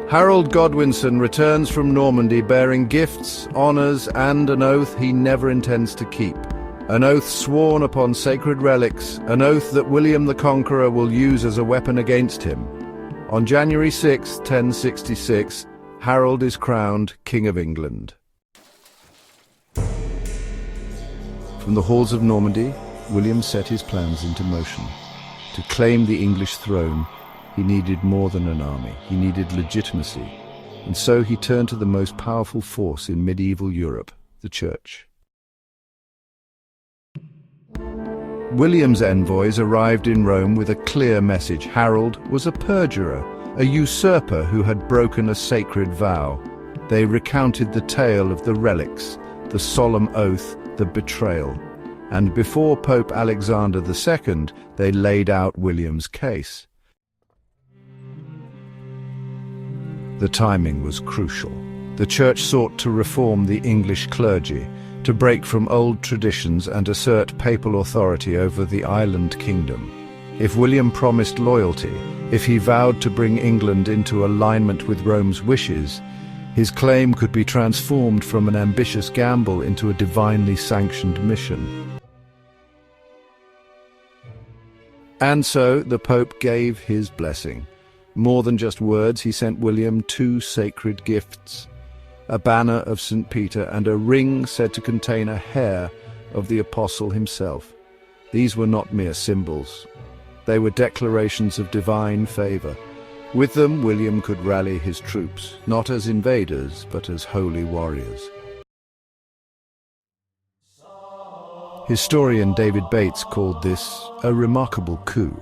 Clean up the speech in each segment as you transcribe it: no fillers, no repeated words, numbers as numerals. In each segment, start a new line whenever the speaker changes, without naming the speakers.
Harold Godwinson returns from Normandy bearing gifts, honours, and an oath he never intends to keep. An oath sworn upon sacred relics, an oath that William the Conqueror will use as a weapon against him. On January 6, 1066, Harold is crowned King of England. From the halls of Normandy, William set his plans into motion. To claim the English throne, he needed more than an army. He needed legitimacy. And so he turned to the most powerful force in medieval Europe, the Church. William's envoys arrived in Rome with a clear message. Harold was a perjurer, a usurper who had broken a sacred vow. They recounted the tale of the relics, the solemn oath, the betrayal. And before Pope Alexander II, they laid out William's case. The timing was crucial. The Church sought to reform the English clergy, to break from old traditions and assert papal authority over the island kingdom. If William promised loyalty, if he vowed to bring England into alignment with Rome's wishes, his claim could be transformed from an ambitious gamble into a divinely sanctioned mission. And so the Pope gave his blessing. More than just words, he sent William 2 sacred gifts: a banner of St. Peter and a ring said to contain a hair of the apostle himself. These were not mere symbols. They were declarations of divine favor. With them, William could rally his troops, not as invaders, but as holy warriors. Historian David Bates called this a remarkable coup,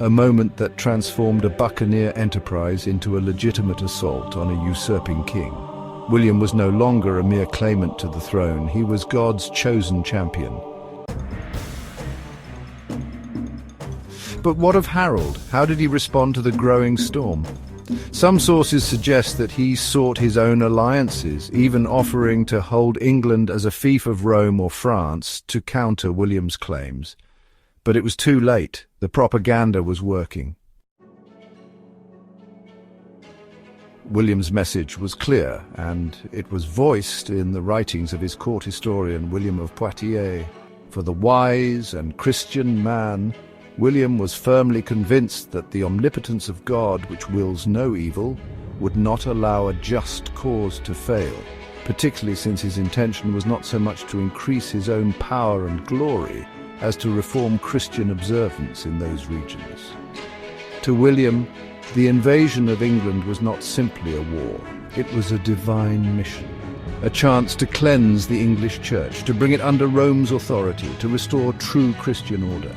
a moment that transformed a buccaneer enterprise into a legitimate assault on a usurping king. William was no longer a mere claimant to the throne. He was God's chosen champion. But what of Harold? How did he respond to the growing storm? Some sources suggest that he sought his own alliances, even offering to hold England as a fief of Rome or France to counter William's claims. But it was too late. The propaganda was working. William's message was clear, and it was voiced in the writings of his court historian William of Poitiers. For the wise and Christian man, William was firmly convinced that the omnipotence of God, which wills no evil, would not allow a just cause to fail, particularly since his intention was not so much to increase his own power and glory as to reform Christian observance in those regions. To William, the invasion of England was not simply a war. It was a divine mission, a chance to cleanse the English Church, to bring it under Rome's authority, to restore true Christian order.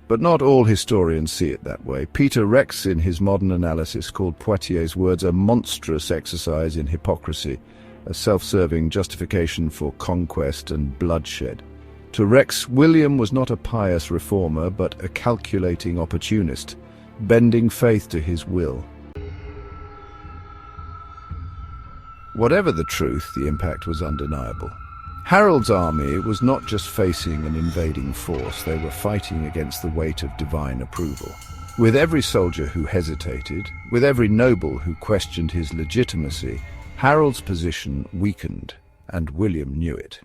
But not all historians see it that way. Peter Rex, in his modern analysis, called Poitiers' words a monstrous exercise in hypocrisy, a self-serving justification for conquest and bloodshed. To Rex, William was not a pious reformer, but a calculating opportunist, bending faith to his will. Whatever the truth, the impact was undeniable. Harold's army was not just facing an invading force, they were fighting against the weight of divine approval. With every soldier who hesitated, with every noble who questioned his legitimacy, Harold's position weakened, and William knew it.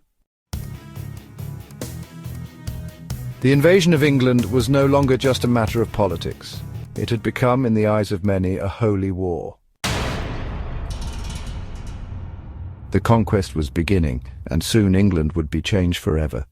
The invasion of England was no longer just a matter of politics. It had become, in the eyes of many, a holy war. The conquest was beginning, and soon England would be changed forever.